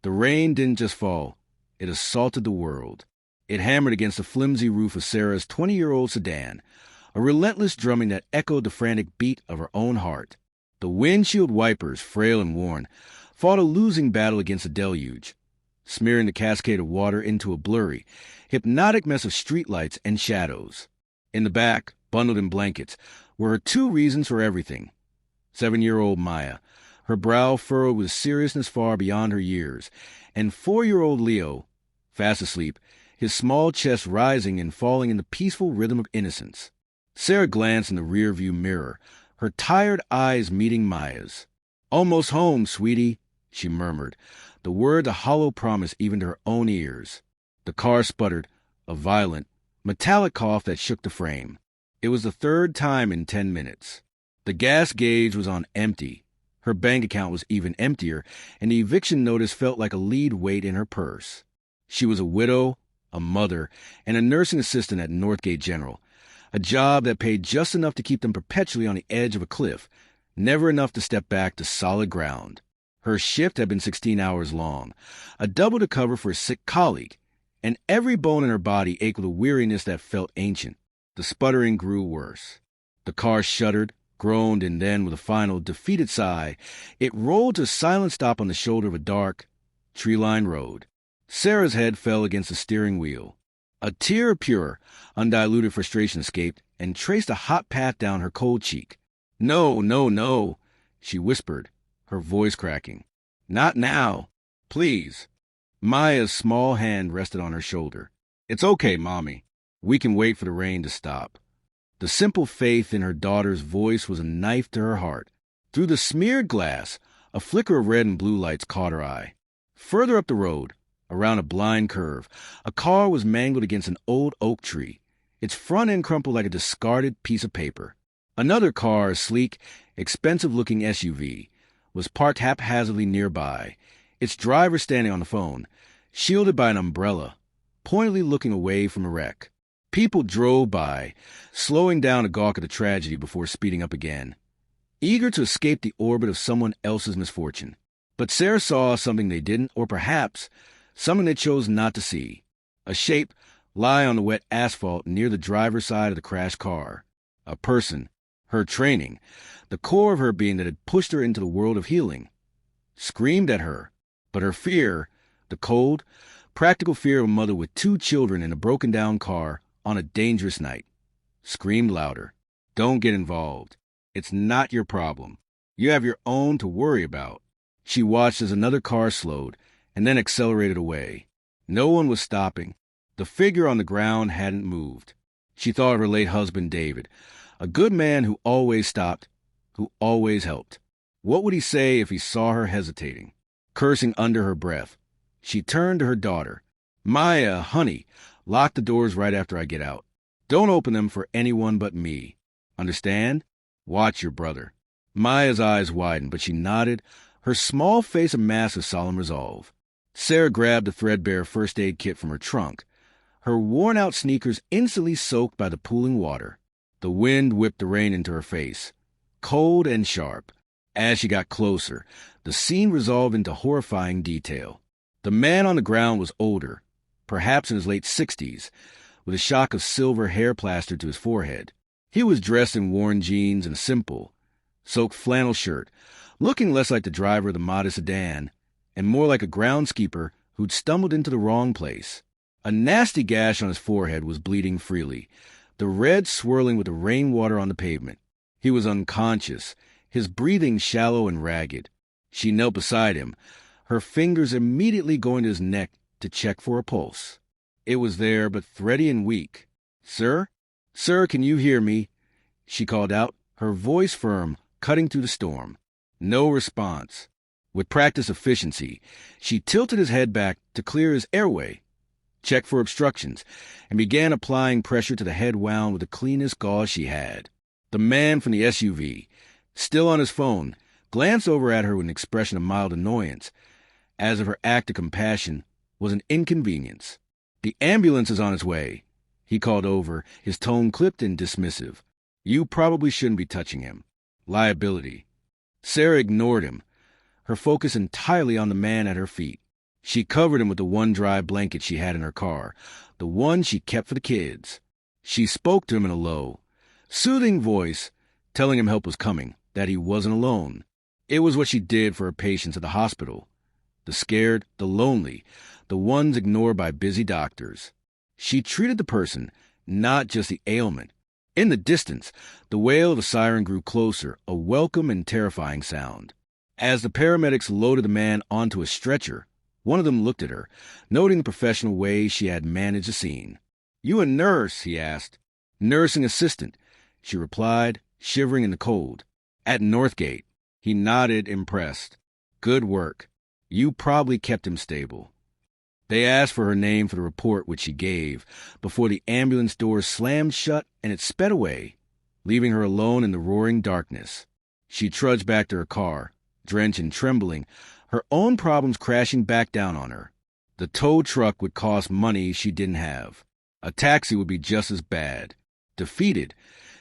The rain didn't just fall. It assaulted the world. It hammered against the flimsy roof of Sarah's 20-year-old sedan, a relentless drumming that echoed the frantic beat of her own heart. The windshield wipers, frail and worn, fought a losing battle against the deluge, smearing the cascade of water into a blurry, hypnotic mess of streetlights and shadows. In the back, bundled in blankets, were her two reasons for everything. 7-year-old Maya, her brow furrowed with seriousness far beyond her years, and 4-year-old Leo, fast asleep, his small chest rising and falling in the peaceful rhythm of innocence. Sarah glanced in the rearview mirror, her tired eyes meeting Maya's. "Almost home, sweetie," she murmured, the word a hollow promise even to her own ears. The car sputtered, a violent, metallic cough that shook the frame. It was the third time in 10 minutes. The gas gauge was on empty. Her bank account was even emptier, and the eviction notice felt like a lead weight in her purse. She was a widow, a mother, and a nursing assistant at Northgate General, a job that paid just enough to keep them perpetually on the edge of a cliff, never enough to step back to solid ground. Her shift had been 16 hours long, a double to cover for a sick colleague, and every bone in her body ached with a weariness that felt ancient. The sputtering grew worse. The car shuddered, groaned, and then, with a final, defeated sigh, it rolled to a silent stop on the shoulder of a dark, tree-lined road. Sarah's head fell against the steering wheel. A tear of pure, undiluted frustration escaped and traced a hot path down her cold cheek. "No, no, no," she whispered, her voice cracking. "Not now. Please." Maya's small hand rested on her shoulder. "It's okay, Mommy. We can wait for the rain to stop." The simple faith in her daughter's voice was a knife to her heart. Through the smeared glass, a flicker of red and blue lights caught her eye. Further up the road, around a blind curve, a car was mangled against an old oak tree, its front end crumpled like a discarded piece of paper. Another car, a sleek, expensive-looking SUV, was parked haphazardly nearby, its driver standing on the phone, shielded by an umbrella, pointedly looking away from a wreck. People drove by, slowing down to gawk at the tragedy before speeding up again, eager to escape the orbit of someone else's misfortune. But Sarah saw something they didn't, or perhaps something they chose not to see. A shape lie on the wet asphalt near the driver's side of the crashed car. A person, her training, the core of her being that had pushed her into the world of healing, screamed at her. But her fear, the cold, practical fear of a mother with 2 children in a broken-down car on a dangerous night, screamed louder. "Don't get involved. It's not your problem. You have your own to worry about." She watched as another car slowed and then accelerated away. No one was stopping. The figure on the ground hadn't moved. She thought of her late husband, David, a good man who always stopped, who always helped. What would he say if he saw her hesitating? Cursing under her breath, she turned to her daughter. "Maya, honey, lock the doors right after I get out. Don't open them for anyone but me. Understand? Watch your brother." Maya's eyes widened, but she nodded, her small face a mask of solemn resolve. Sarah grabbed a threadbare first aid kit from her trunk, her worn-out sneakers instantly soaked by the pooling water. The wind whipped the rain into her face, cold and sharp. As she got closer, the scene resolved into horrifying detail. The man on the ground was older, perhaps in his late 60s, with a shock of silver hair plastered to his forehead. He was dressed in worn jeans and a simple, soaked flannel shirt, looking less like the driver of the modest sedan and more like a groundskeeper who'd stumbled into the wrong place. A nasty gash on his forehead was bleeding freely, the red swirling with the rainwater on the pavement. He was unconscious, his breathing shallow and ragged. She knelt beside him, her fingers immediately going to his neck to check for a pulse. It was there, but thready and weak. "Sir? Sir, can you hear me?" she called out, her voice firm, cutting through the storm. No response. With practiced efficiency, she tilted his head back to clear his airway, checked for obstructions, and began applying pressure to the head wound with the cleanest gauze she had. The man from the SUV, still on his phone, glanced over at her with an expression of mild annoyance, as if her act of compassion was an inconvenience. "The ambulance is on its way," he called over, his tone clipped and dismissive. "You probably shouldn't be touching him. Liability." Sarah ignored him, her focus entirely on the man at her feet. She covered him with the one dry blanket she had in her car, the one she kept for the kids. She spoke to him in a low, soothing voice, telling him help was coming, that he wasn't alone. It was what she did for her patients at the hospital. The scared, the lonely, the ones ignored by busy doctors. She treated the person, not just the ailment. In the distance, the wail of a siren grew closer, a welcome and terrifying sound. As the paramedics loaded the man onto a stretcher, one of them looked at her, noting the professional way she had managed the scene. "You a nurse?" he asked. "Nursing assistant," she replied, shivering in the cold. "At Northgate." He nodded, impressed. "Good work. You probably kept him stable." They asked for her name for the report, which she gave, before the ambulance doors slammed shut and it sped away, leaving her alone in the roaring darkness. She trudged back to her car, drenched and trembling, her own problems crashing back down on her. The tow truck would cost money she didn't have. A taxi would be just as bad. Defeated,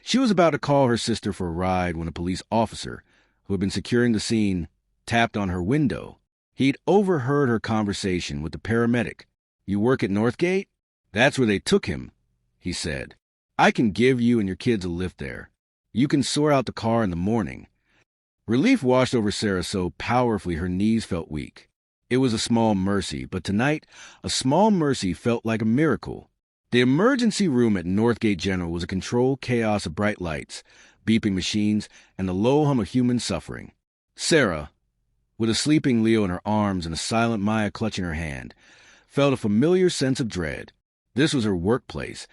she was about to call her sister for a ride when a police officer, who had been securing the scene, tapped on her window. He'd overheard her conversation with the paramedic. "You work at Northgate?" "That's where they took him," he said. "I can give you and your kids a lift there. You can sort out the car in the morning." Relief washed over Sarah so powerfully her knees felt weak. It was a small mercy, but tonight, a small mercy felt like a miracle. The emergency room at Northgate General was a controlled chaos of bright lights, beeping machines, and the low hum of human suffering. Sarah, with a sleeping Leo in her arms and a silent Maya clutching her hand, felt a familiar sense of dread. This was her workplace,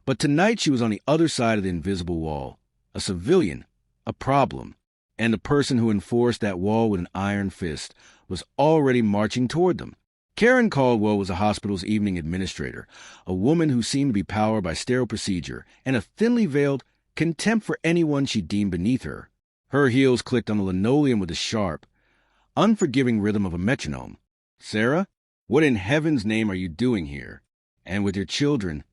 but tonight she was on the other side of the invisible wall, a civilian, a problem, and the person who enforced that wall with an iron fist was already marching toward them. Karen Caldwell was the hospital's evening administrator, a woman who seemed to be powered by sterile procedure and a thinly veiled contempt for anyone she deemed beneath her. Her heels clicked on the linoleum with the sharp, unforgiving rhythm of a metronome. "Sarah, what in heaven's name are you doing here? And with your children?"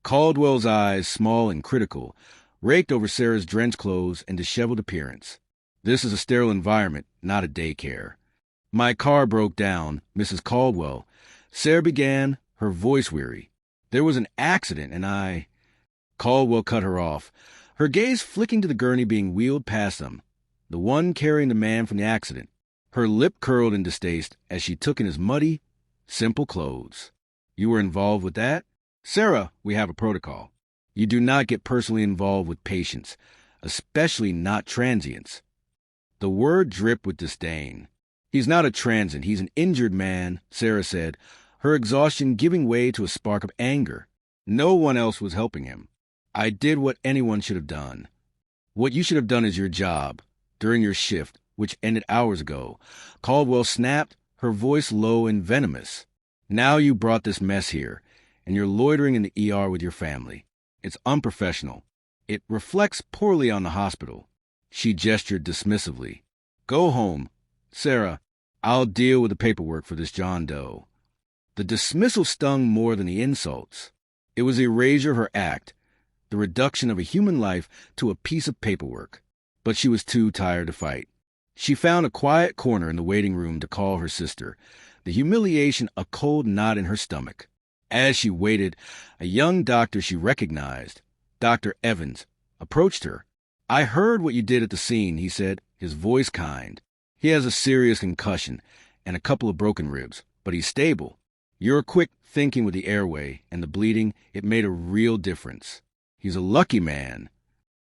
Caldwell's eyes, small and critical, raked over Sarah's drenched clothes and disheveled appearance. "This is a sterile environment, not a daycare." "My car broke down, Mrs. Caldwell," Sarah began, her voice weary. "There was an accident and I—" Caldwell cut her off, her gaze flicking to the gurney being wheeled past them, the one carrying the man from the accident. Her lip curled in distaste as she took in his muddy, simple clothes. "You were involved with that?" "Sarah, we have a protocol. You do not get personally involved with patients, especially not transients." The word dripped with disdain. "He's not a transient, he's an injured man," Sarah said, her exhaustion giving way to a spark of anger. "No one else was helping him. I did what anyone should have done. What you should have done is your job, during your shift, which ended hours ago." Caldwell snapped, her voice low and venomous. "Now you brought this mess here, and you're loitering in the ER with your family. It's unprofessional. It reflects poorly on the hospital." She gestured dismissively. "Go home. Sarah, I'll deal with the paperwork for this John Doe." The dismissal stung more than the insults. It was the erasure of her act, the reduction of a human life to a piece of paperwork. But she was too tired to fight. She found a quiet corner in the waiting room to call her sister, the humiliation a cold knot in her stomach. As she waited, a young doctor she recognized, Dr. Evans, approached her. "I heard what you did at the scene," he said, his voice kind. "He has a serious concussion and a couple of broken ribs, but he's stable. Your quick thinking with the airway and the bleeding, it made a real difference. He's a lucky man."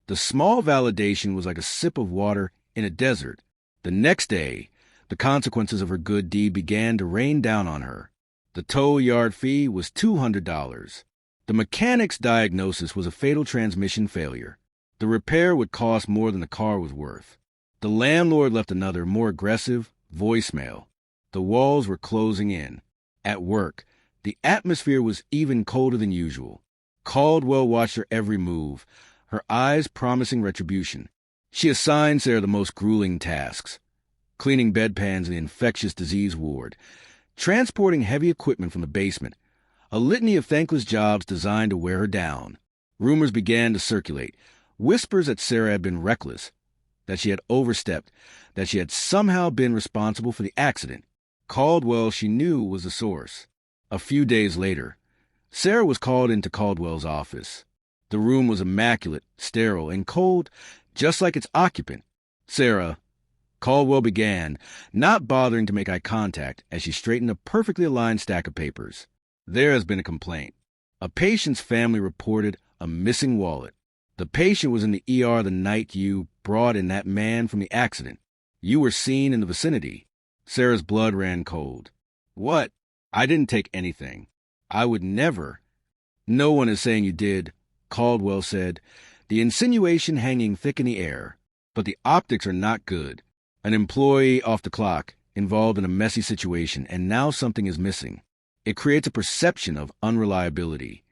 The small validation was like a sip of water in a desert. The next day, the consequences of her good deed began to rain down on her. The tow yard fee was $200. The mechanic's diagnosis was a fatal transmission failure. The repair would cost more than the car was worth. The landlord left another, more aggressive, voicemail. The walls were closing in. At work, the atmosphere was even colder than usual. Caldwell watched her every move, her eyes promising retribution. She assigned Sarah the most grueling tasks: cleaning bedpans in the infectious disease ward, transporting heavy equipment from the basement, a litany of thankless jobs designed to wear her down. Rumors began to circulate, whispers that Sarah had been reckless, that she had overstepped, that she had somehow been responsible for the accident. Caldwell, she knew, was the source. A few days later, Sarah was called into Caldwell's office. The room was immaculate, sterile, and cold, just like its occupant. "Sarah," Caldwell began, not bothering to make eye contact as she straightened a perfectly aligned stack of papers. "There has been a complaint. A patient's family reported a missing wallet. The patient was in the ER the night you brought in that man from the accident. You were seen in the vicinity." Sarah's blood ran cold. "What? I didn't take anything. I would never." "No one is saying you did," Caldwell said, the insinuation hanging thick in the air. "But the optics are not good. An employee off the clock, involved in a messy situation, and now something is missing. It creates a perception of unreliability."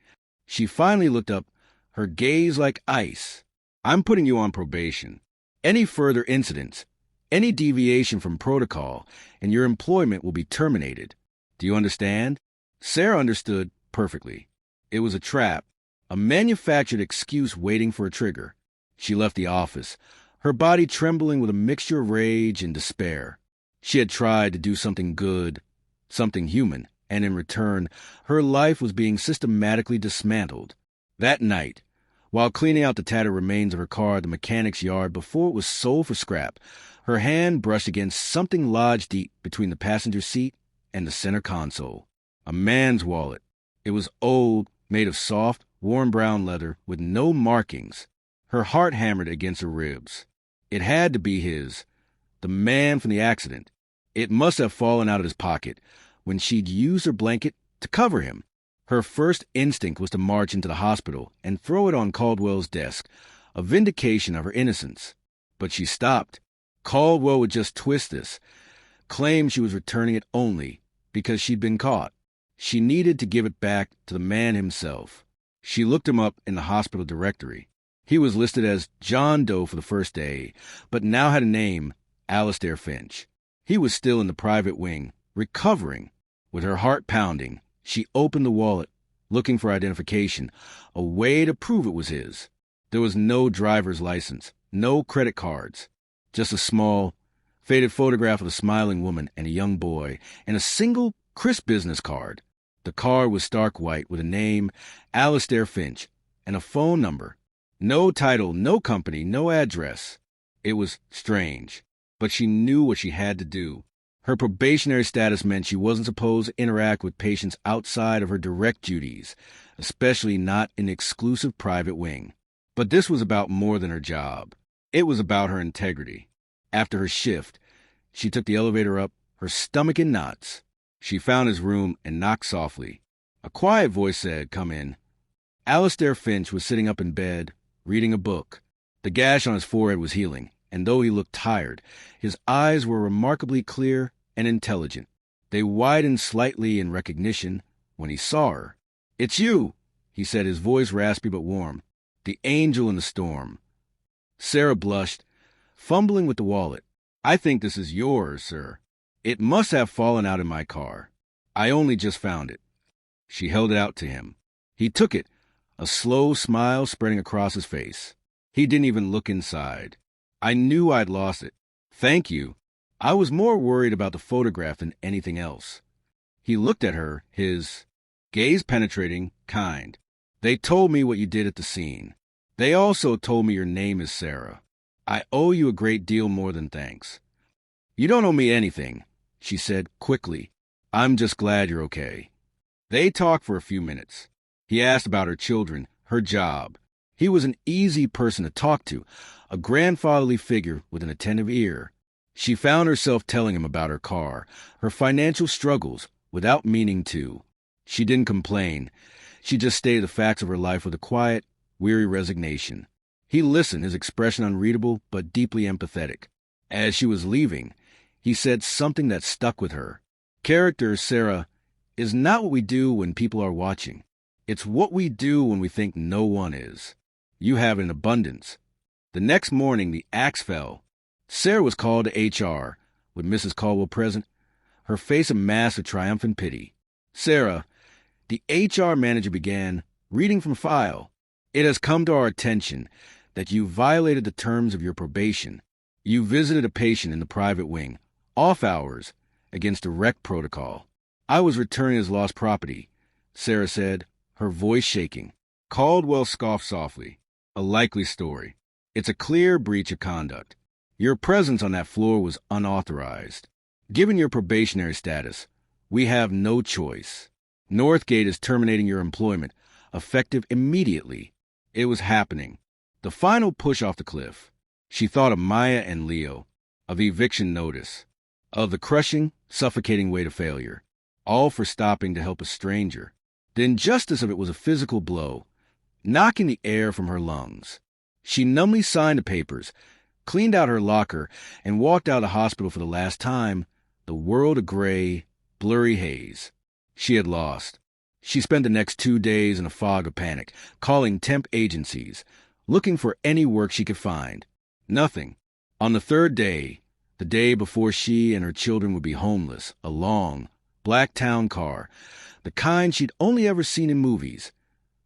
She finally looked up, her gaze like ice. "I'm putting you on probation. Any further incidents, any deviation from protocol, and your employment will be terminated. Do you understand?" Sarah understood perfectly. It was a trap, a manufactured excuse waiting for a trigger. She left the office, her body trembling with a mixture of rage and despair. She had tried to do something good, something human, and in return, her life was being systematically dismantled. That night, while cleaning out the tattered remains of her car at the mechanic's yard before it was sold for scrap, her hand brushed against something lodged deep between the passenger seat and the center console. A man's wallet. It was old, made of soft, warm brown leather with no markings. Her heart hammered against her ribs. It had to be his, the man from the accident. It must have fallen out of his pocket when she'd used her blanket to cover him. Her first instinct was to march into the hospital and throw it on Caldwell's desk, a vindication of her innocence. But she stopped. Caldwell would just twist this, claim she was returning it only because she'd been caught. She needed to give it back to the man himself. She looked him up in the hospital directory. He was listed as John Doe for the first day, but now had a name, Alistair Finch. He was still in the private wing, recovering. With her heart pounding, she opened the wallet, looking for identification, a way to prove it was his. There was no driver's license, no credit cards, just a small, faded photograph of a smiling woman and a young boy, and a single, crisp business card. The card was stark white with a name, Alistair Finch, and a phone number. No title, no company, no address. It was strange, but she knew what she had to do. Her probationary status meant she wasn't supposed to interact with patients outside of her direct duties, especially not in the exclusive private wing. But this was about more than her job. It was about her integrity. After her shift, she took the elevator up, her stomach in knots. She found his room and knocked softly. A quiet voice said, "Come in." Alistair Finch was sitting up in bed, reading a book. The gash on his forehead was healing, and though he looked tired, his eyes were remarkably clear and intelligent. They widened slightly in recognition when he saw her. "It's you," he said, his voice raspy but warm. "The angel in the storm." Sarah blushed, fumbling with the wallet. "I think this is yours, sir. It must have fallen out in my car. I only just found it." She held it out to him. He took it, a slow smile spreading across his face. He didn't even look inside. "I knew I'd lost it. Thank you. I was more worried about the photograph than anything else." He looked at her, his gaze penetrating, kind. "They told me what you did at the scene. They also told me your name is Sarah. I owe you a great deal more than thanks." "You don't owe me anything," she said quickly. "I'm just glad you're okay." They talked for a few minutes. He asked about her children, her job. He was an easy person to talk to, a grandfatherly figure with an attentive ear. She found herself telling him about her car, her financial struggles, without meaning to. She didn't complain. She just stated the facts of her life with a quiet, weary resignation. He listened, his expression unreadable but deeply empathetic. As she was leaving, he said something that stuck with her. "Character, Sarah, is not what we do when people are watching. It's what we do when we think no one is. You have it in abundance." The next morning, the axe fell. Sarah was called to HR, with Mrs. Caldwell present, her face a mask of triumphant pity. "Sarah," the HR manager began, reading from file, "it has come to our attention that you violated the terms of your probation. You visited a patient in the private wing, off hours, against direct protocol. I was returning his lost property, Sarah said, her voice shaking. Caldwell scoffed softly. A likely story. It's a clear breach of conduct. Your presence on that floor was unauthorized. Given your probationary status, we have no choice. Northgate is terminating your employment, effective immediately. It was happening. The final push off the cliff. She thought of Maya and Leo, of the eviction notice, of the crushing, suffocating weight of failure, all for stopping to help a stranger. The injustice of it was a physical blow, knocking the air from her lungs. She numbly signed the papers, cleaned out her locker, and walked out of the hospital for the last time, the world a gray, blurry haze. She had lost. She spent the next 2 days in a fog of panic, calling temp agencies, looking for any work she could find. Nothing. On the third day, the day before she and her children would be homeless, a long, black town car, the kind she'd only ever seen in movies,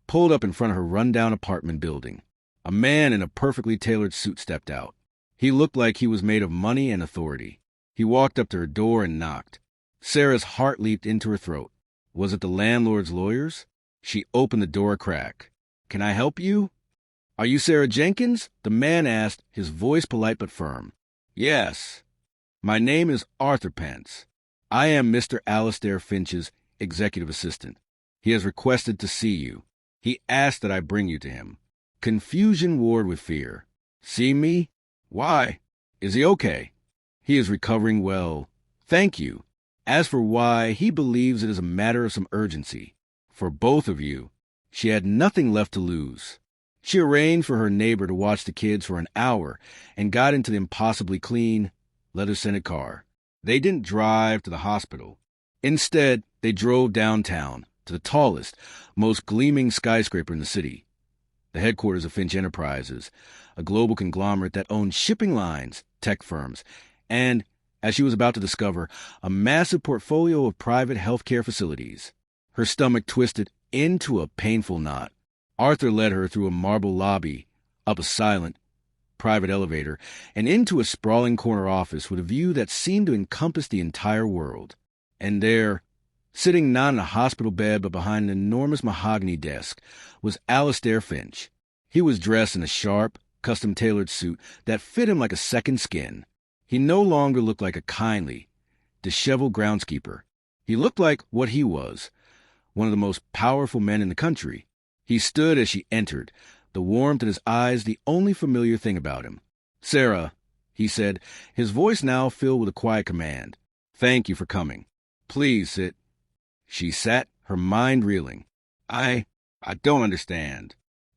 pulled up in front of her rundown apartment building. A man in a perfectly tailored suit stepped out. He looked like he was made of money and authority. He walked up to her door and knocked. Sarah's heart leaped into her throat. Was it the landlord's lawyers? She opened the door a crack. "Can I help you?" "Are you Sarah Jenkins?" the man asked, his voice polite but firm. "Yes. My name is Arthur Pence. I am Mr. Alastair Finch's executive assistant. He has requested to see you. He asked that I bring you to him." Confusion warred with fear. "See me? Why? Is he okay?" "He is recovering well. Thank you. As for why, he believes it is a matter of some urgency. For both of you." She had nothing left to lose. She arranged for her neighbor to watch the kids for an hour and got into the impossibly clean, leather-scented car. They didn't drive to the hospital. Instead, they drove downtown to the tallest, most gleaming skyscraper in the city, the headquarters of Finch Enterprises, a global conglomerate that owned shipping lines, tech firms, and, as she was about to discover, a massive portfolio of private healthcare facilities. Her stomach twisted into a painful knot. Arthur led her through a marble lobby, up a silent, private elevator, and into a sprawling corner office with a view that seemed to encompass the entire world. And there, sitting not in a hospital bed but behind an enormous mahogany desk, was Alastair Finch. He was dressed in a sharp, custom-tailored suit that fit him like a second skin. He no longer looked like a kindly, disheveled groundskeeper. He looked like what he was, one of the most powerful men in the country. He stood as she entered, the warmth in his eyes the only familiar thing about him. "Sarah," he said, his voice now filled with a quiet command. "Thank you for coming. Please sit." She sat, her mind reeling. I don't understand.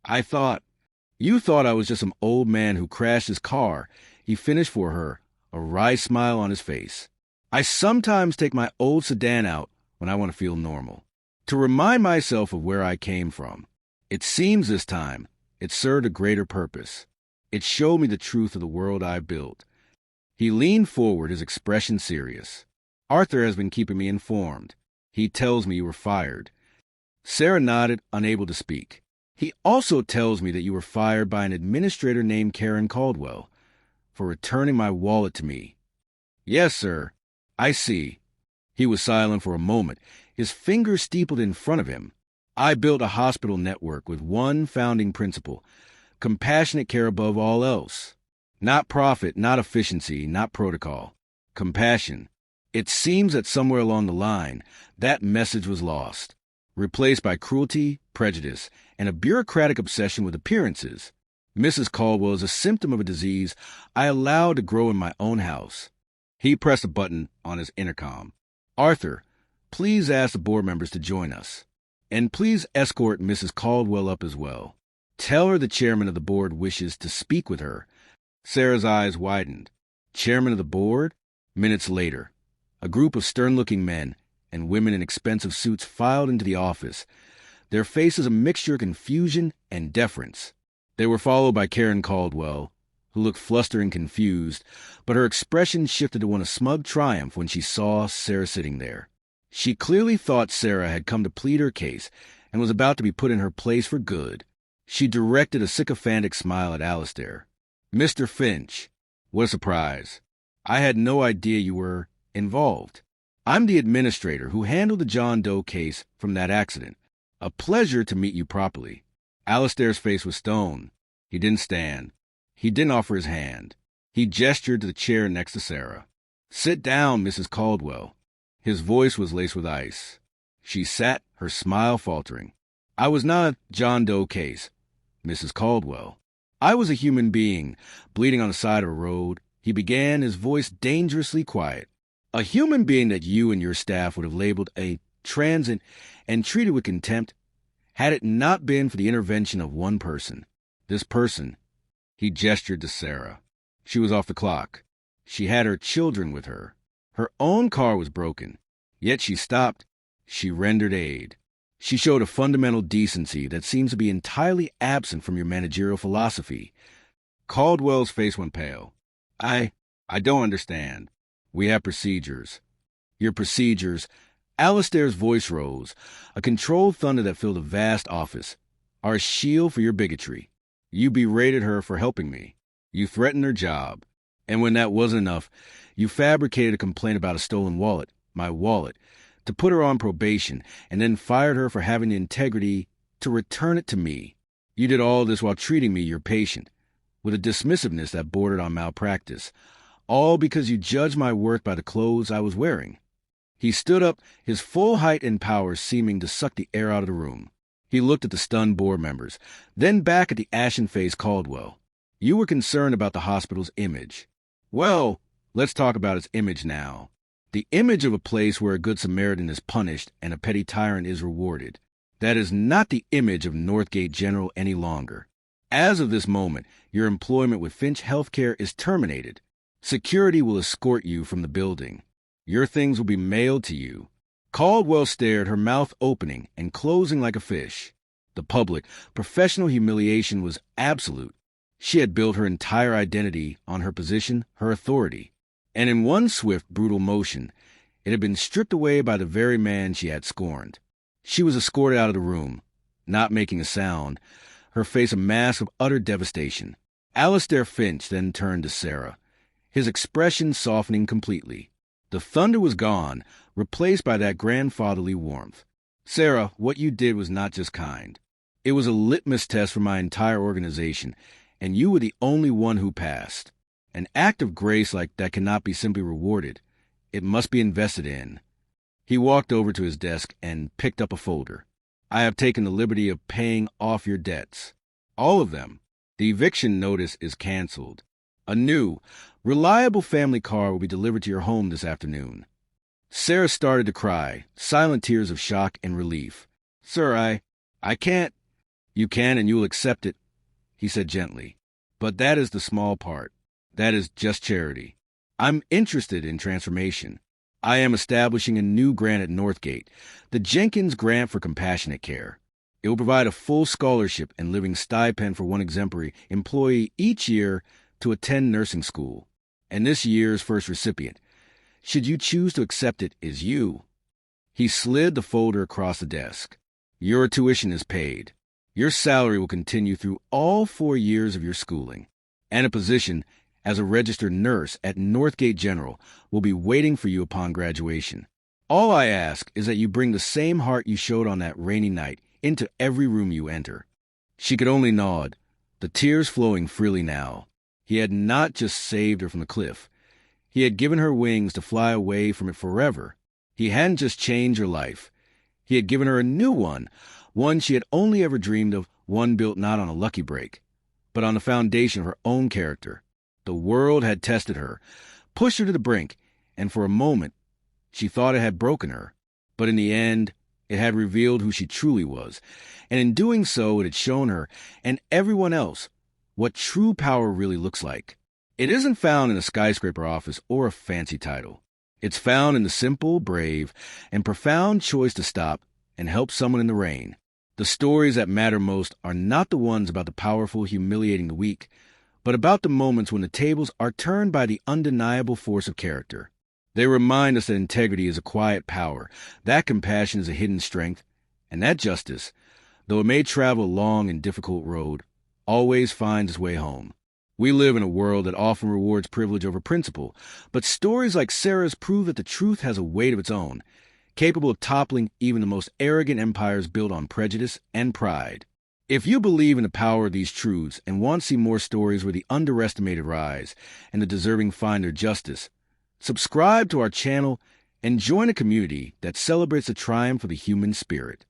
You thought I was just some old man who crashed his car," he finished for her, a wry smile on his face. "I sometimes take my old sedan out when I want to feel normal, to remind myself of where I came from. It seems this time it served a greater purpose. It showed me the truth of the world I built." He leaned forward, his expression serious. "Arthur has been keeping me informed. He tells me you were fired." Sarah nodded, unable to speak. "He also tells me that you were fired by an administrator named Karen Caldwell for returning my wallet to me." "Yes, sir. I see." He was silent for a moment, his fingers steepled in front of him. "I built a hospital network with one founding principle: compassionate care above all else. Not profit, not efficiency, not protocol. Compassion. It seems that somewhere along the line, that message was lost, replaced by cruelty, prejudice, and a bureaucratic obsession with appearances. Mrs. Caldwell is a symptom of a disease I allowed to grow in my own house." He pressed a button on his intercom. "Arthur, please ask the board members to join us. And please escort Mrs. Caldwell up as well. Tell her the chairman of the board wishes to speak with her." Sarah's eyes widened. Chairman of the board? Minutes later, a group of stern-looking men and women in expensive suits filed into the office, their faces a mixture of confusion and deference. They were followed by Karen Caldwell, who looked flustered and confused, but her expression shifted to one of smug triumph when she saw Sarah sitting there. She clearly thought Sarah had come to plead her case and was about to be put in her place for good. She directed a sycophantic smile at Alastair. "Mr. Finch, what a surprise. I had no idea you were involved." I'm the administrator who handled the John Doe case from that accident. A pleasure to meet you properly." Alistair's face was stone. He didn't stand. He didn't offer his hand. He gestured to the chair next to Sarah. "Sit down, Mrs. Caldwell." His voice was laced with ice. She sat, her smile faltering. "I was not a John Doe case, Mrs. Caldwell. I was a human being, bleeding on the side of a road," he began, his voice dangerously quiet. "A human being that you and your staff would have labeled a transient and treated with contempt had it not been for the intervention of one person. This person," he gestured to Sarah. She was off the clock. She had her children with her. Her own car was broken. Yet she stopped. She rendered aid. She showed a fundamental decency that seems to be entirely absent from your managerial philosophy. Caldwell's face went pale. I don't understand. We have procedures." "Your procedures," Alistair's voice rose, a controlled thunder that filled a vast office, "are a shield for your bigotry. You berated her for helping me. You threatened her job. And when that wasn't enough, you fabricated a complaint about a stolen wallet, my wallet, to put her on probation, and then fired her for having the integrity to return it to me. You did all this while treating me, your patient, with a dismissiveness that bordered on malpractice, all because you judged my worth by the clothes I was wearing." He stood up, his full height and power seeming to suck the air out of the room. He looked at the stunned board members, then back at the ashen-faced Caldwell. "You were concerned about the hospital's image. Well, let's talk about its image now. The image of a place where a good Samaritan is punished and a petty tyrant is rewarded. That is not the image of Northgate General any longer. As of this moment, your employment with Finch Healthcare is terminated. Security will escort you from the building. Your things will be mailed to you." Caldwell stared, her mouth opening and closing like a fish. The public, professional humiliation was absolute. She had built her entire identity on her position, her authority. And in one swift, brutal motion, it had been stripped away by the very man she had scorned. She was escorted out of the room, not making a sound, her face a mask of utter devastation. Alistair Finch then turned to Sarah, his expression softening completely. The thunder was gone, replaced by that grandfatherly warmth. "Sarah, what you did was not just kind. It was a litmus test for my entire organization, and you were the only one who passed. An act of grace like that cannot be simply rewarded. It must be invested in." He walked over to his desk and picked up a folder. "I have taken the liberty of paying off your debts. All of them. The eviction notice is canceled. A new, reliable family car will be delivered to your home this afternoon." Sarah started to cry, silent tears of shock and relief. "Sir, I can't." "You can, and you'll accept it," he said gently. "But that is the small part. That is just charity. I'm interested in transformation. I am establishing a new grant at Northgate, the Jenkins Grant for Compassionate Care. It will provide a full scholarship and living stipend for one exemplary employee each year to attend nursing school. And this year's first recipient, should you choose to accept it, is you." He slid the folder across the desk. "Your tuition is paid. Your salary will continue through all 4 years of your schooling, and a position as a registered nurse at Northgate General will be waiting for you upon graduation. All I ask is that you bring the same heart you showed on that rainy night into every room you enter." She could only nod, the tears flowing freely now. He had not just saved her from the cliff. He had given her wings to fly away from it forever. He hadn't just changed her life. He had given her a new one she had only ever dreamed of, one built not on a lucky break, but on the foundation of her own character. The world had tested her, pushed her to the brink, and for a moment she thought it had broken her. But in the end, it had revealed who she truly was, and in doing so it had shown her, and everyone else, what true power really looks like. It isn't found in a skyscraper office or a fancy title. It's found in the simple, brave, and profound choice to stop and help someone in the rain. The stories that matter most are not the ones about the powerful humiliating the weak, but about the moments when the tables are turned by the undeniable force of character. They remind us that integrity is a quiet power, that compassion is a hidden strength, and that justice, though it may travel a long and difficult road, always finds its way home. We live in a world that often rewards privilege over principle, but stories like Sarah's prove that the truth has a weight of its own, capable of toppling even the most arrogant empires built on prejudice and pride. If you believe in the power of these truths and want to see more stories where the underestimated rise and the deserving find their justice, subscribe to our channel and join a community that celebrates the triumph of the human spirit.